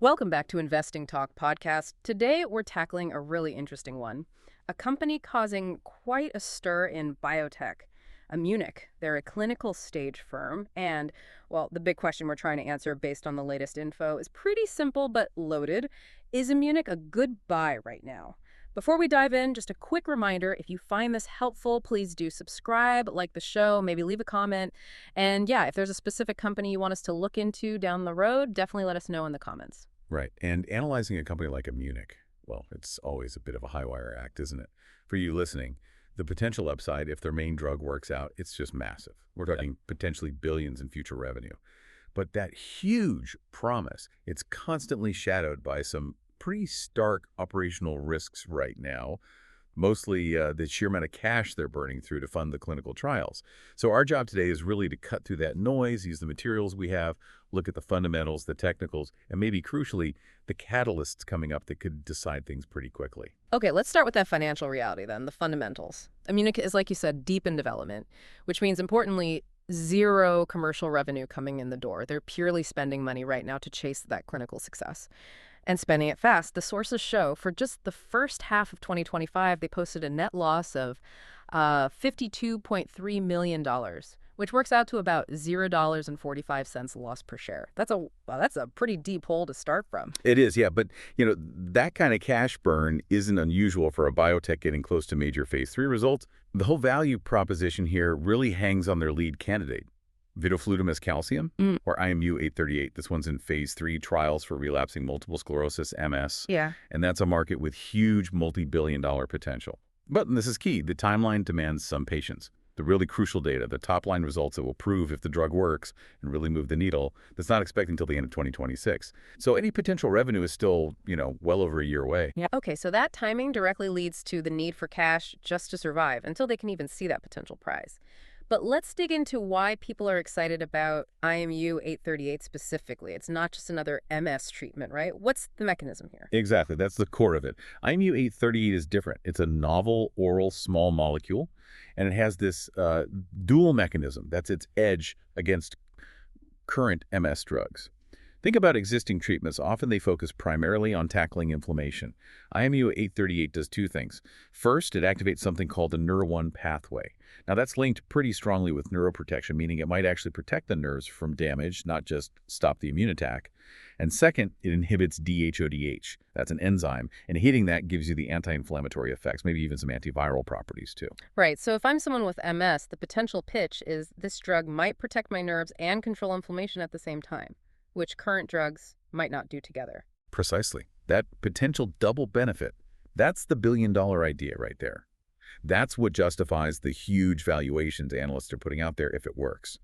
Welcome back to Investing Talk podcast. Today, we're tackling a really interesting one. A company causing quite a stir in biotech, Immunic. They're a clinical stage firm, and, well, the big question we're trying to answer based on the latest info is pretty simple but loaded. Is Immunic a good buy right now? Before we dive in, just a quick reminder, if you find this helpful, please do subscribe, like the show, maybe leave a comment. And yeah, if there's a specific company you want us to look into down the road, definitely let us know in the comments. Right. And analyzing a company like Immunic, well, it's always a bit of a high-wire act, isn't it? For you listening, the potential upside, if their main drug works out, it's just massive. We're talking potentially billions in future revenue. But that huge promise, it's constantly shadowed by some pretty stark operational risks right now, mostly the sheer amount of cash they're burning through to fund the clinical trials. So our job today is really to cut through that noise, use the materials we have, look at the fundamentals, the technicals, and maybe crucially, the catalysts coming up that could decide things pretty quickly. Okay, let's start with that financial reality then, the fundamentals. Immunic is, like you said, deep in development, which means, importantly, zero commercial revenue coming in the door. They're purely spending money right now to chase that clinical success. And spending it fast. The sources show for just the first half of 2025, they posted a net loss of $52.3 million, which works out to about $0.45 loss per share. That's a pretty deep hole to start from. It is, yeah. But, that kind of cash burn isn't unusual for a biotech getting close to major phase 3 results. The whole value proposition here really hangs on their lead candidate, vidofludimus calcium, or IMU-838. This one's in phase 3 trials for relapsing multiple sclerosis, MS. Yeah. And that's a market with huge multi-billion-dollar potential. But, and this is key, the timeline demands some patience. The really crucial data, the top-line results that will prove if the drug works and really move the needle, that's not expected until the end of 2026. So any potential revenue is still, well over a year away. Yeah. Okay, so that timing directly leads to the need for cash just to survive until they can even see that potential prize. But let's dig into why people are excited about IMU-838 specifically. It's not just another MS treatment, right? What's the mechanism here? Exactly. That's the core of it. IMU-838 is different. It's a novel oral small molecule, and it has this dual mechanism. That's its edge against current MS drugs. Think about existing treatments. Often they focus primarily on tackling inflammation. IMU-838 does two things. First, it activates something called the Neur1 pathway. Now, that's linked pretty strongly with neuroprotection, meaning it might actually protect the nerves from damage, not just stop the immune attack. And second, it inhibits DHODH. That's an enzyme, and hitting that gives you the anti-inflammatory effects, maybe even some antiviral properties too. Right, so if I'm someone with MS, the potential pitch is this drug might protect my nerves and control inflammation at the same time, which current drugs might not do together. Precisely. That potential double benefit, that's the billion-dollar idea right there. That's what justifies the huge valuations analysts are putting out there if it works.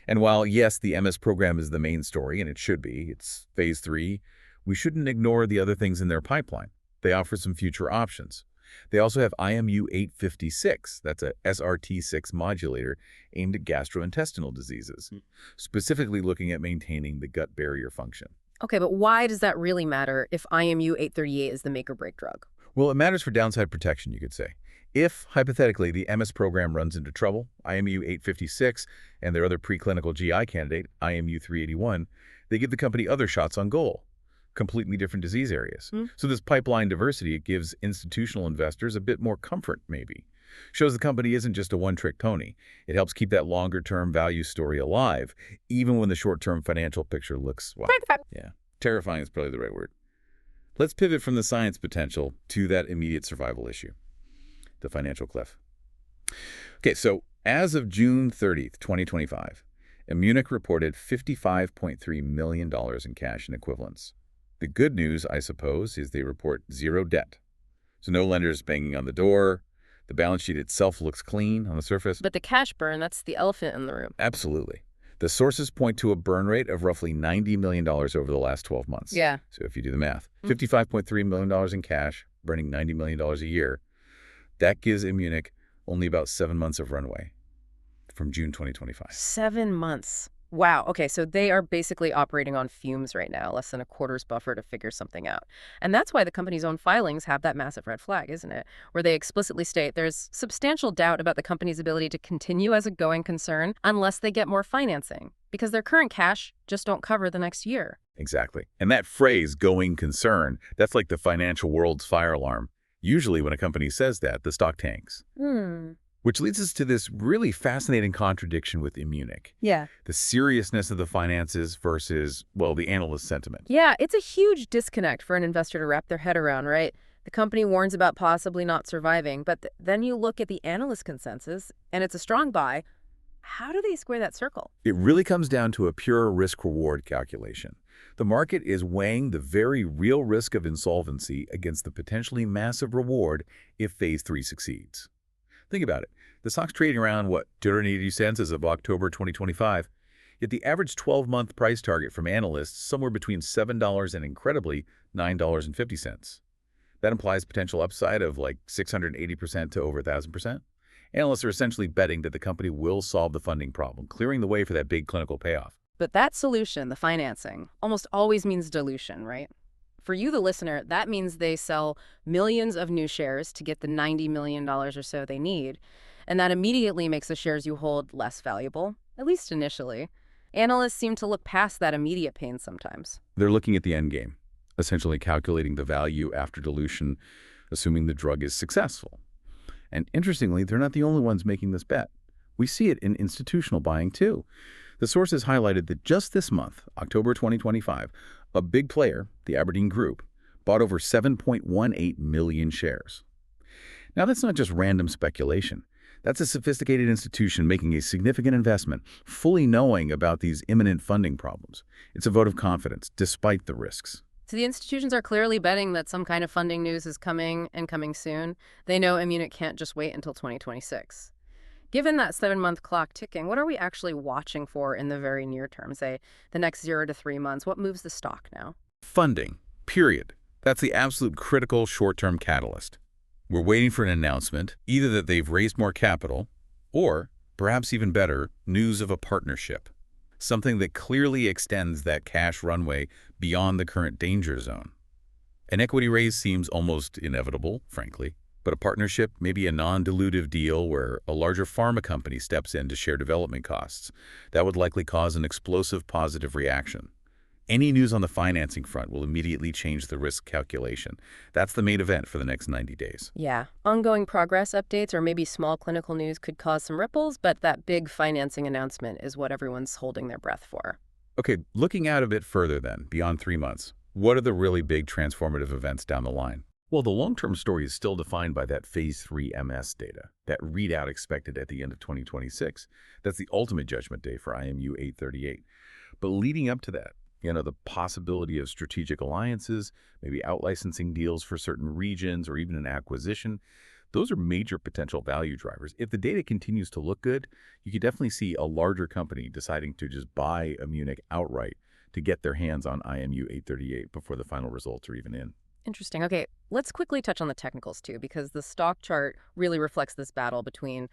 And while, yes, the MS program is the main story, and it should be, it's phase 3, we shouldn't ignore the other things in their pipeline. They offer some future options. They also have IMU-856, that's a SRT6 modulator aimed at gastrointestinal diseases, specifically looking at maintaining the gut barrier function. Okay, but why does that really matter if IMU-838 is the make-or-break drug? Well, it matters for downside protection, you could say. If, hypothetically, the MS program runs into trouble, IMU-856 and their other preclinical GI candidate, IMU-381, they give the company other shots on goal, completely different disease areas. So this pipeline diversity, it gives institutional investors a bit more comfort, maybe. Shows the company isn't just a one-trick pony. It helps keep that longer-term value story alive, even when the short-term financial picture looks, well, yeah, terrifying is probably the right word. Let's pivot from the science potential to that immediate survival issue, the financial cliff. Okay, so as of June 30th, 2025, Immunic reported $55.3 million in cash and equivalents. The good news, I suppose, is they report zero debt. So no lenders banging on the door. The balance sheet itself looks clean on the surface. But the cash burn, that's the elephant in the room. Absolutely. The sources point to a burn rate of roughly $90 million over the last 12 months. Yeah. So if you do the math, $55.3 million in cash, burning $90 million a year, that gives Immunic only about 7 months of runway from June 2025. 7 months. Wow. Okay, so they are basically operating on fumes right now, less than a quarter's buffer to figure something out. And that's why the company's own filings have that massive red flag, isn't it? Where they explicitly state there's substantial doubt about the company's ability to continue as a going concern unless they get more financing, because their current cash just don't cover the next year. Exactly. And that phrase, going concern, that's like the financial world's fire alarm. Usually when a company says that, the stock tanks. Hmm. Which leads us to this really fascinating contradiction with Immunic. Yeah. The seriousness of the finances versus, well, the analyst sentiment. Yeah, it's a huge disconnect for an investor to wrap their head around, right? The company warns about possibly not surviving, but then you look at the analyst consensus, and it's a strong buy. How do they square that circle? It really comes down to a pure risk-reward calculation. The market is weighing the very real risk of insolvency against the potentially massive reward if Phase 3 succeeds. Think about it. The stock's trading around, what, 280 cents as of October 2025, yet the average 12-month price target from analysts somewhere between $7 and incredibly $9.50. That implies potential upside of like 680% to over 1,000%. Analysts are essentially betting that the company will solve the funding problem, clearing the way for that big clinical payoff. But that solution, the financing, almost always means dilution, right? For you, the listener, that means they sell millions of new shares to get the $90 million or so they need, and that immediately makes the shares you hold less valuable, at least initially. Analysts seem to look past that immediate pain sometimes. They're looking at the end game, essentially calculating the value after dilution, assuming the drug is successful. And interestingly, they're not the only ones making this bet. We see it in institutional buying too. The sources highlighted that just this month, October 2025, a big player, the Aberdeen Group, bought over 7.18 million shares. Now, that's not just random speculation. That's a sophisticated institution making a significant investment, fully knowing about these imminent funding problems. It's a vote of confidence, despite the risks. So the institutions are clearly betting that some kind of funding news is coming and coming soon. They know Immunic can't just wait until 2026. Given that 7-month clock ticking, what are we actually watching for in the very near term, say the next 0 to 3 months? What moves the stock now? Funding, period. That's the absolute critical short-term catalyst. We're waiting for an announcement, either that they've raised more capital, or, perhaps even better, news of a partnership. Something that clearly extends that cash runway beyond the current danger zone. An equity raise seems almost inevitable, frankly, but a partnership may be a non-dilutive deal where a larger pharma company steps in to share development costs. That would likely cause an explosive positive reaction. Any news on the financing front will immediately change the risk calculation. That's the main event for the next 90 days. Yeah, ongoing progress updates or maybe small clinical news could cause some ripples, but that big financing announcement is what everyone's holding their breath for. Okay, looking out a bit further then, beyond 3 months, what are the really big transformative events down the line? Well, the long-term story is still defined by that Phase 3 MS data, that readout expected at the end of 2026. That's the ultimate judgment day for IMU 838. But leading up to that, the possibility of strategic alliances, maybe out-licensing deals for certain regions, or even an acquisition, those are major potential value drivers. If the data continues to look good, you could definitely see a larger company deciding to just buy Immunic outright to get their hands on IMU 838 before the final results are even in. Interesting. Okay, let's quickly touch on the technicals too, because the stock chart really reflects this battle between,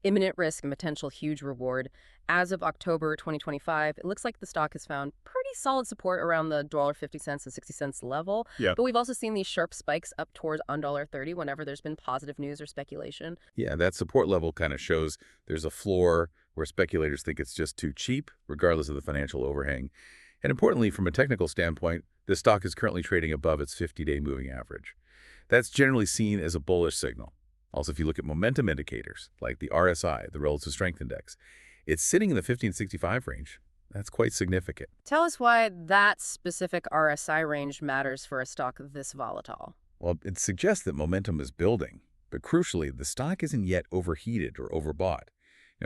imminent risk and potential huge reward. As of October 2025, it looks like the stock has found pretty solid support around the $1.50 and 60 cents level. Yeah. But we've also seen these sharp spikes up towards $1.30 whenever there's been positive news or speculation. Yeah, that support level kind of shows there's a floor where speculators think it's just too cheap, regardless of the financial overhang. And importantly, from a technical standpoint, the stock is currently trading above its 50-day moving average. That's generally seen as a bullish signal. Also, if you look at momentum indicators, like the RSI, the Relative Strength Index, it's sitting in the 1565 range. That's quite significant. Tell us why that specific RSI range matters for a stock this volatile. Well, it suggests that momentum is building, but crucially, the stock isn't yet overheated or overbought.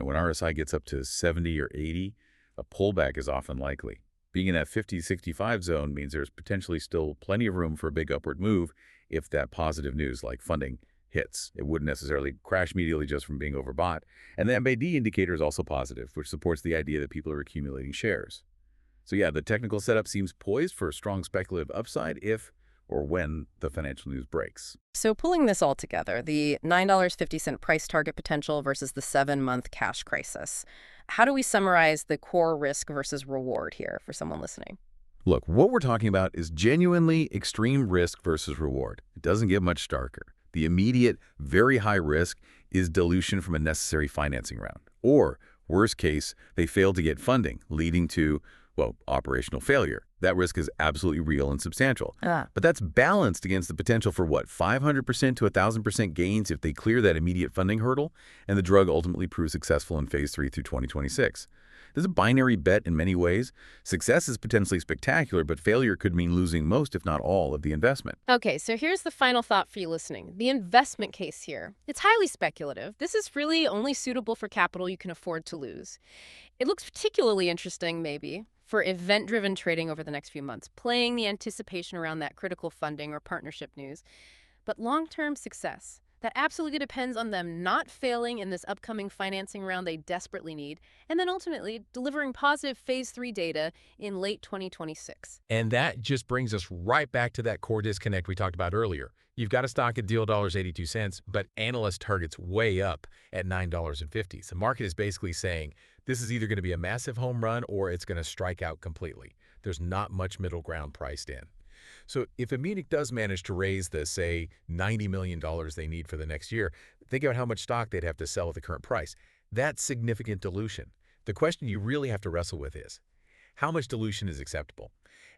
When RSI gets up to 70 or 80, a pullback is often likely. Being in that 50-65 zone means there's potentially still plenty of room for a big upward move if that positive news like funding hits. It wouldn't necessarily crash immediately just from being overbought. And the MAD indicator is also positive, which supports the idea that people are accumulating shares. So yeah, the technical setup seems poised for a strong speculative upside if or when the financial news breaks. So pulling this all together, the $9.50 price target potential versus the 7-month cash crisis. How do we summarize the core risk versus reward here for someone listening? Look, what we're talking about is genuinely extreme risk versus reward. It doesn't get much starker. The immediate, very high risk is dilution from a necessary financing round. Or, worst case, they fail to get funding, leading to, operational failure. That risk is absolutely real and substantial. Ah. But that's balanced against the potential for what, 500% to 1,000% gains if they clear that immediate funding hurdle and the drug ultimately proves successful in phase 3 through 2026. This is a binary bet in many ways. Success is potentially spectacular, but failure could mean losing most, if not all, of the investment. Okay, so here's the final thought for you listening. The investment case here. It's highly speculative. This is really only suitable for capital you can afford to lose. It looks particularly interesting, maybe, for event-driven trading over the next few months, playing the anticipation around that critical funding or partnership news. But long-term success, that absolutely depends on them not failing in this upcoming financing round they desperately need, and then ultimately delivering positive phase 3 data in late 2026. And that just brings us right back to that core disconnect we talked about earlier. You've got a stock at deal $82, but analyst targets way up at $9.50. The market is basically saying this is either going to be a massive home run or it's going to strike out completely. There's not much middle ground priced in. So if Immunic does manage to raise the, say, $90 million they need for the next year, think about how much stock they'd have to sell at the current price. That's significant dilution. The question you really have to wrestle with is, how much dilution is acceptable?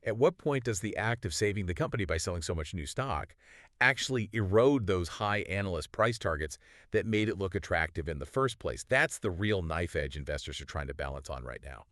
At what point does the act of saving the company by selling so much new stock actually erode those high analyst price targets that made it look attractive in the first place? That's the real knife edge investors are trying to balance on right now.